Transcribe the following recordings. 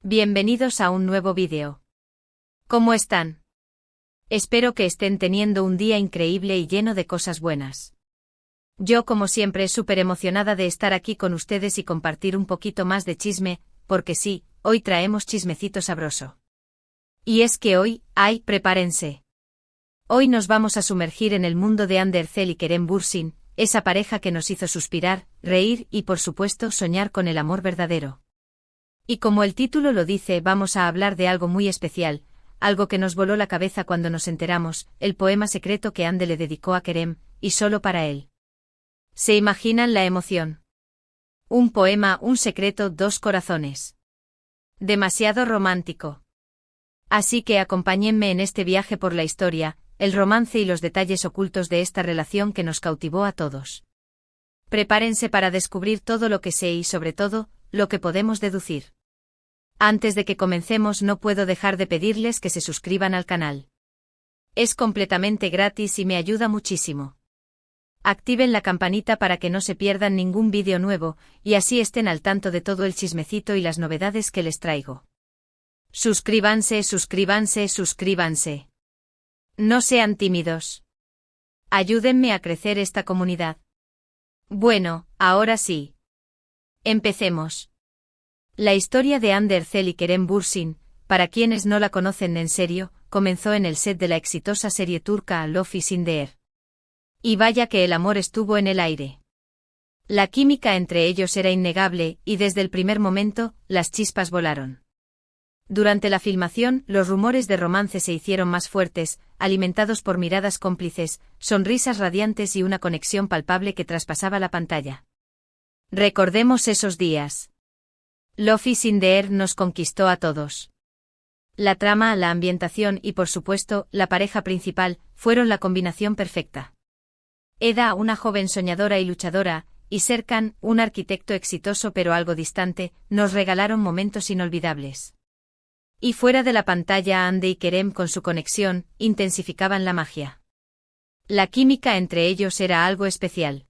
Bienvenidos a un nuevo vídeo. ¿Cómo están? Espero que estén teniendo un día increíble y lleno de cosas buenas. Yo, como siempre, súper emocionada de estar aquí con ustedes y compartir un poquito más de chisme, porque sí, hoy traemos chismecito sabroso. Y es que hoy, prepárense. Hoy nos vamos a sumergir en el mundo de Hande Erçel y Kerem Bürsin, esa pareja que nos hizo suspirar, reír y por supuesto soñar con el amor verdadero. Y como el título lo dice, vamos a hablar de algo muy especial, algo que nos voló la cabeza cuando nos enteramos, el poema secreto que Hande le dedicó a Kerem, y solo para él. ¿Se imaginan la emoción? Un poema, un secreto, dos corazones. Demasiado romántico. Así que acompáñenme en este viaje por la historia, el romance y los detalles ocultos de esta relación que nos cautivó a todos. Prepárense para descubrir todo lo que sé y sobre todo, lo que podemos deducir. Antes de que comencemos no puedo dejar de pedirles que se suscriban al canal. Es completamente gratis y me ayuda muchísimo. Activen la campanita para que no se pierdan ningún vídeo nuevo, y así estén al tanto de todo el chismecito y las novedades que les traigo. Suscríbanse, suscríbanse, suscríbanse. No sean tímidos. Ayúdenme a crecer esta comunidad. Bueno, ahora sí. Empecemos. La historia de Hande Erçel y Kerem Bürsin, para quienes no la conocen en serio, comenzó en el set de la exitosa serie turca Love is in the Air. Y vaya que el amor estuvo en el aire. La química entre ellos era innegable, y desde el primer momento, las chispas volaron. Durante la filmación, los rumores de romance se hicieron más fuertes, alimentados por miradas cómplices, sonrisas radiantes y una conexión palpable que traspasaba la pantalla. Recordemos esos días. Love is in the Air nos conquistó a todos. La trama, la ambientación y por supuesto, la pareja principal, fueron la combinación perfecta. Eda, una joven soñadora y luchadora, y Serkan, un arquitecto exitoso pero algo distante, nos regalaron momentos inolvidables. Y fuera de la pantalla, Hande y Kerem con su conexión, intensificaban la magia. La química entre ellos era algo especial.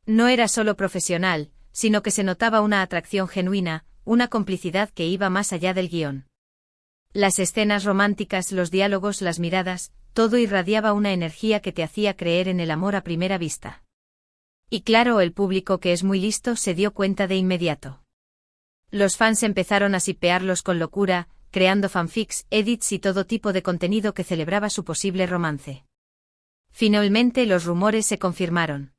No era solo profesional, sino que se notaba una atracción genuina, una complicidad que iba más allá del guión. Las escenas románticas, los diálogos, las miradas, todo irradiaba una energía que te hacía creer en el amor a primera vista. Y claro, el público, que es muy listo, se dio cuenta de inmediato. Los fans empezaron a shippearlos con locura, creando fanfics, edits y todo tipo de contenido que celebraba su posible romance. Finalmente los rumores se confirmaron.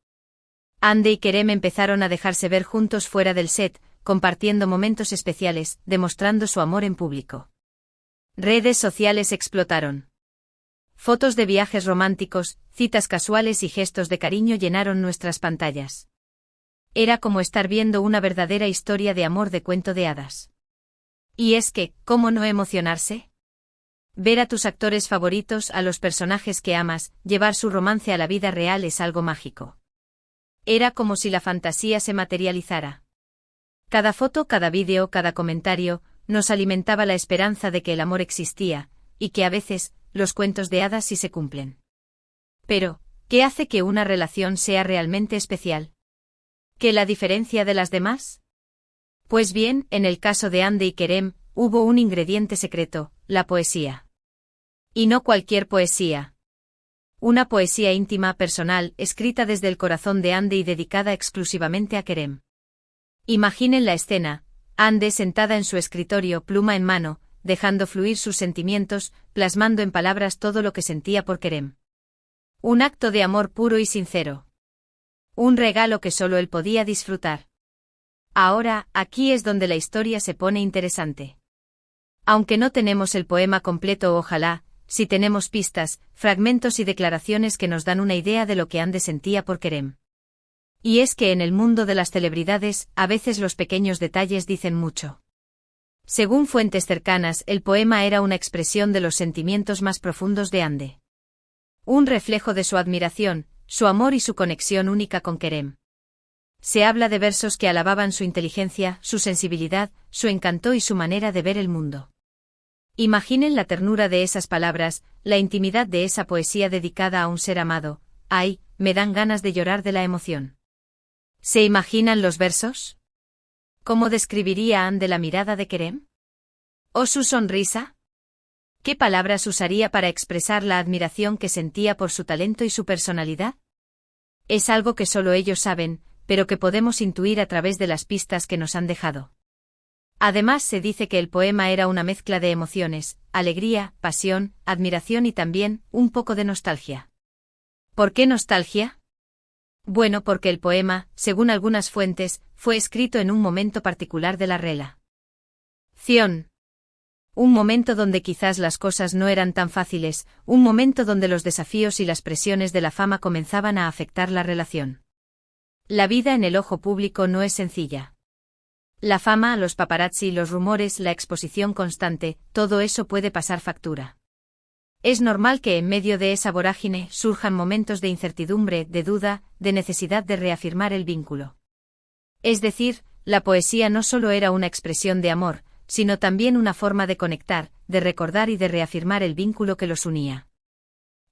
Hande y Kerem empezaron a dejarse ver juntos fuera del set, compartiendo momentos especiales, demostrando su amor en público. Redes sociales explotaron. Fotos de viajes románticos, citas casuales y gestos de cariño llenaron nuestras pantallas. Era como estar viendo una verdadera historia de amor de cuento de hadas. Y es que, ¿cómo no emocionarse? Ver a tus actores favoritos, a los personajes que amas, llevar su romance a la vida real es algo mágico. Era como si la fantasía se materializara. Cada foto, cada vídeo, cada comentario, nos alimentaba la esperanza de que el amor existía, y que a veces, los cuentos de hadas sí se cumplen. Pero, ¿qué hace que una relación sea realmente especial? ¿Qué la diferencia de las demás? Pues bien, en el caso de Hande y Kerem, hubo un ingrediente secreto, la poesía. Y no cualquier poesía. Una poesía íntima, personal, escrita desde el corazón de Hande y dedicada exclusivamente a Kerem. Imaginen la escena, Hande sentada en su escritorio, pluma en mano, dejando fluir sus sentimientos, plasmando en palabras todo lo que sentía por Kerem. Un acto de amor puro y sincero. Un regalo que solo él podía disfrutar. Ahora, aquí es donde la historia se pone interesante. Aunque no tenemos el poema completo, ojalá, si tenemos pistas, fragmentos y declaraciones que nos dan una idea de lo que Hande sentía por Kerem. Y es que en el mundo de las celebridades, a veces los pequeños detalles dicen mucho. Según fuentes cercanas, el poema era una expresión de los sentimientos más profundos de Hande. Un reflejo de su admiración, su amor y su conexión única con Kerem. Se habla de versos que alababan su inteligencia, su sensibilidad, su encanto y su manera de ver el mundo. Imaginen la ternura de esas palabras, la intimidad de esa poesía dedicada a un ser amado. ¡Ay, me dan ganas de llorar de la emoción! ¿Se imaginan los versos? ¿Cómo describiría Hande la mirada de Kerem? ¿O su sonrisa? ¿Qué palabras usaría para expresar la admiración que sentía por su talento y su personalidad? Es algo que solo ellos saben, pero que podemos intuir a través de las pistas que nos han dejado. Además, se dice que el poema era una mezcla de emociones, alegría, pasión, admiración y también un poco de nostalgia. ¿Por qué nostalgia? Bueno, porque el poema, según algunas fuentes, fue escrito en un momento particular de la relación. Un momento donde quizás las cosas no eran tan fáciles, un momento donde los desafíos y las presiones de la fama comenzaban a afectar la relación. La vida en el ojo público no es sencilla. La fama, los paparazzi, los rumores, la exposición constante, todo eso puede pasar factura. Es normal que en medio de esa vorágine surjan momentos de incertidumbre, de duda, de necesidad de reafirmar el vínculo. Es decir, la poesía no solo era una expresión de amor, sino también una forma de conectar, de recordar y de reafirmar el vínculo que los unía.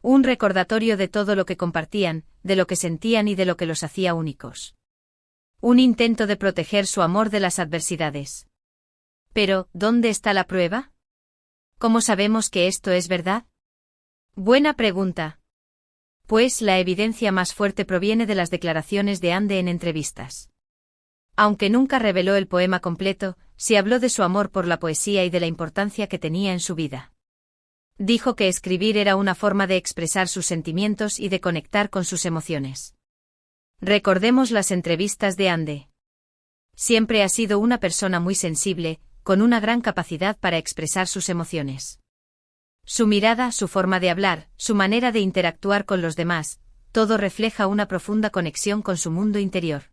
Un recordatorio de todo lo que compartían, de lo que sentían y de lo que los hacía únicos. Un intento de proteger su amor de las adversidades. Pero, ¿dónde está la prueba? ¿Cómo sabemos que esto es verdad? Buena pregunta. Pues la evidencia más fuerte proviene de las declaraciones de Ande en entrevistas. Aunque nunca reveló el poema completo, sí habló de su amor por la poesía y de la importancia que tenía en su vida. Dijo que escribir era una forma de expresar sus sentimientos y de conectar con sus emociones. Recordemos las entrevistas de Ande. Siempre ha sido una persona muy sensible, con una gran capacidad para expresar sus emociones. Su mirada, su forma de hablar, su manera de interactuar con los demás, todo refleja una profunda conexión con su mundo interior.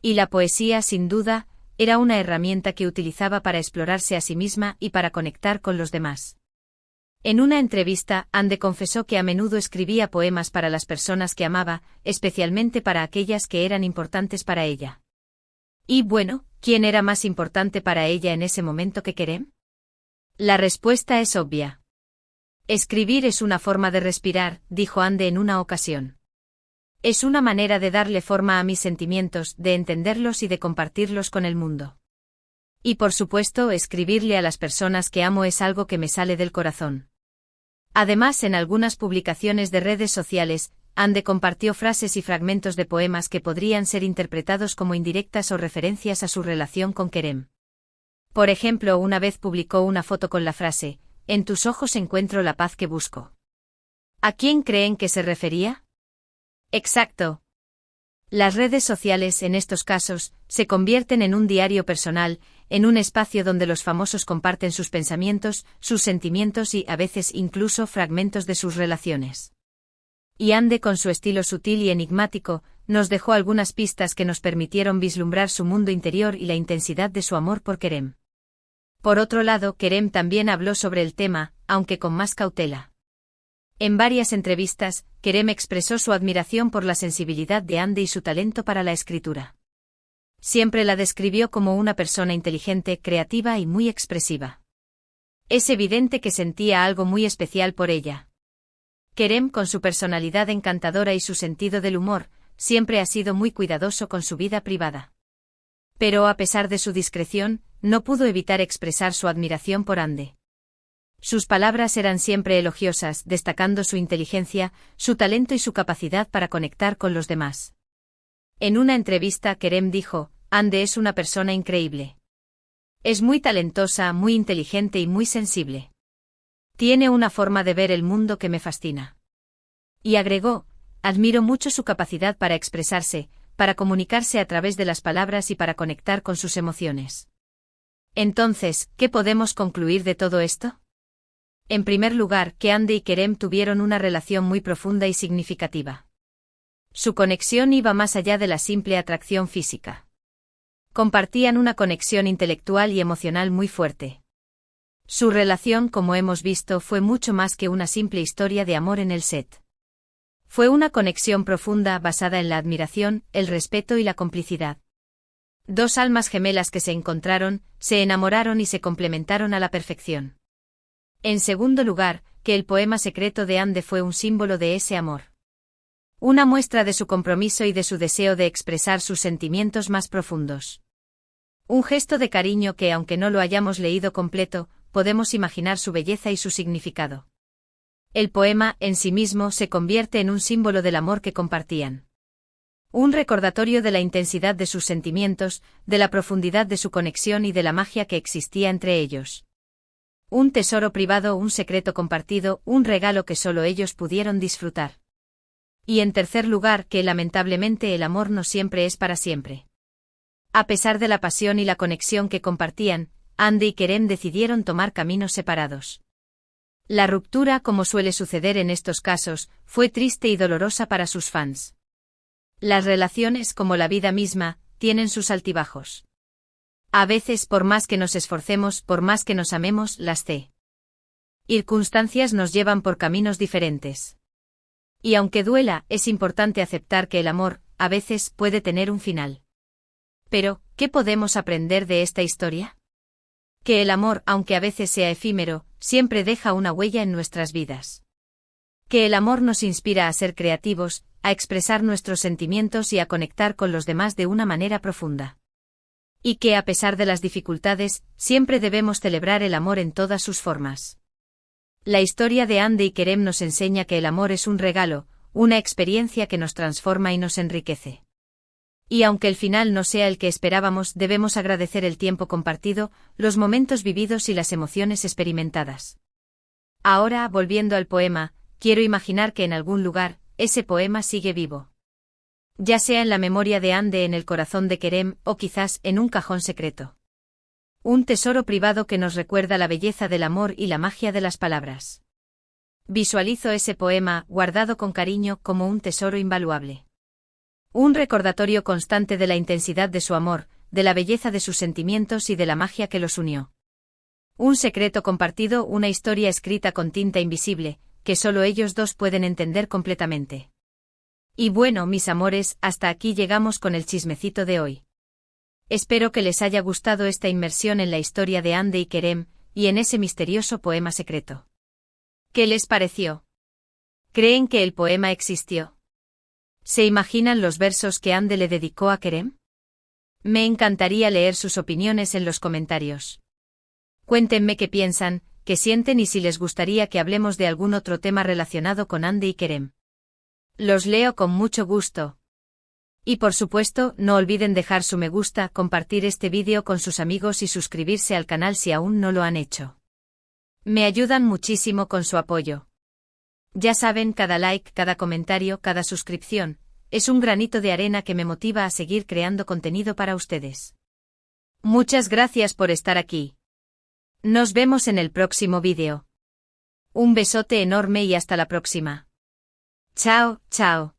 Y la poesía, sin duda, era una herramienta que utilizaba para explorarse a sí misma y para conectar con los demás. En una entrevista, Ande confesó que a menudo escribía poemas para las personas que amaba, especialmente para aquellas que eran importantes para ella. Y bueno, ¿quién era más importante para ella en ese momento que Kerem? La respuesta es obvia. Escribir es una forma de respirar, dijo Ande en una ocasión. Es una manera de darle forma a mis sentimientos, de entenderlos y de compartirlos con el mundo. Y por supuesto, escribirle a las personas que amo es algo que me sale del corazón. Además, en algunas publicaciones de redes sociales, Ande compartió frases y fragmentos de poemas que podrían ser interpretados como indirectas o referencias a su relación con Kerem. Por ejemplo, una vez publicó una foto con la frase, «En tus ojos encuentro la paz que busco». ¿A quién creen que se refería? Exacto. Las redes sociales, en estos casos, se convierten en un diario personal, en un espacio donde los famosos comparten sus pensamientos, sus sentimientos y, a veces, incluso fragmentos de sus relaciones. Y Ande, con su estilo sutil y enigmático, nos dejó algunas pistas que nos permitieron vislumbrar su mundo interior y la intensidad de su amor por Kerem. Por otro lado, Kerem también habló sobre el tema, aunque con más cautela. En varias entrevistas, Kerem expresó su admiración por la sensibilidad de Ande y su talento para la escritura. Siempre la describió como una persona inteligente, creativa y muy expresiva. Es evidente que sentía algo muy especial por ella. Kerem, con su personalidad encantadora y su sentido del humor, siempre ha sido muy cuidadoso con su vida privada. Pero a pesar de su discreción, no pudo evitar expresar su admiración por Ande. Sus palabras eran siempre elogiosas, destacando su inteligencia, su talento y su capacidad para conectar con los demás. En una entrevista, Kerem dijo, «Ande es una persona increíble. Es muy talentosa, muy inteligente y muy sensible. Tiene una forma de ver el mundo que me fascina». Y agregó, «Admiro mucho su capacidad para expresarse, para comunicarse a través de las palabras y para conectar con sus emociones». Entonces, ¿qué podemos concluir de todo esto? En primer lugar, que Ande y Kerem tuvieron una relación muy profunda y significativa. Su conexión iba más allá de la simple atracción física. Compartían una conexión intelectual y emocional muy fuerte. Su relación, como hemos visto, fue mucho más que una simple historia de amor en el set. Fue una conexión profunda basada en la admiración, el respeto y la complicidad. Dos almas gemelas que se encontraron, se enamoraron y se complementaron a la perfección. En segundo lugar, que el poema secreto de Ande fue un símbolo de ese amor. Una muestra de su compromiso y de su deseo de expresar sus sentimientos más profundos. Un gesto de cariño que, aunque no lo hayamos leído completo, podemos imaginar su belleza y su significado. El poema, en sí mismo, se convierte en un símbolo del amor que compartían. Un recordatorio de la intensidad de sus sentimientos, de la profundidad de su conexión y de la magia que existía entre ellos. Un tesoro privado, un secreto compartido, un regalo que solo ellos pudieron disfrutar. Y en tercer lugar, que lamentablemente el amor no siempre es para siempre. A pesar de la pasión y la conexión que compartían, Andy y Kerem decidieron tomar caminos separados. La ruptura, como suele suceder en estos casos, fue triste y dolorosa para sus fans. Las relaciones, como la vida misma, tienen sus altibajos. A veces, por más que nos esforcemos, por más que nos amemos, las circunstancias nos llevan por caminos diferentes. Y aunque duela, es importante aceptar que el amor, a veces, puede tener un final. Pero, ¿qué podemos aprender de esta historia? Que el amor, aunque a veces sea efímero, siempre deja una huella en nuestras vidas. Que el amor nos inspira a ser creativos, a expresar nuestros sentimientos y a conectar con los demás de una manera profunda. Y que a pesar de las dificultades, siempre debemos celebrar el amor en todas sus formas. La historia de Andy y Kerem nos enseña que el amor es un regalo, una experiencia que nos transforma y nos enriquece. Y aunque el final no sea el que esperábamos, debemos agradecer el tiempo compartido, los momentos vividos y las emociones experimentadas. Ahora, volviendo al poema, quiero imaginar que en algún lugar, ese poema sigue vivo. Ya sea en la memoria de Andy, en el corazón de Kerem, o quizás en un cajón secreto. Un tesoro privado que nos recuerda la belleza del amor y la magia de las palabras. Visualizo ese poema, guardado con cariño, como un tesoro invaluable. Un recordatorio constante de la intensidad de su amor, de la belleza de sus sentimientos y de la magia que los unió. Un secreto compartido, una historia escrita con tinta invisible, que solo ellos dos pueden entender completamente. Y bueno, mis amores, hasta aquí llegamos con el chismecito de hoy. Espero que les haya gustado esta inmersión en la historia de Andy y Kerem, y en ese misterioso poema secreto. ¿Qué les pareció? ¿Creen que el poema existió? ¿Se imaginan los versos que Andy le dedicó a Kerem? Me encantaría leer sus opiniones en los comentarios. Cuéntenme qué piensan, qué sienten y si les gustaría que hablemos de algún otro tema relacionado con Andy y Kerem. Los leo con mucho gusto. Y por supuesto, no olviden dejar su me gusta, compartir este vídeo con sus amigos y suscribirse al canal si aún no lo han hecho. Me ayudan muchísimo con su apoyo. Ya saben, cada like, cada comentario, cada suscripción, es un granito de arena que me motiva a seguir creando contenido para ustedes. Muchas gracias por estar aquí. Nos vemos en el próximo vídeo. Un besote enorme y hasta la próxima. Chao, chao.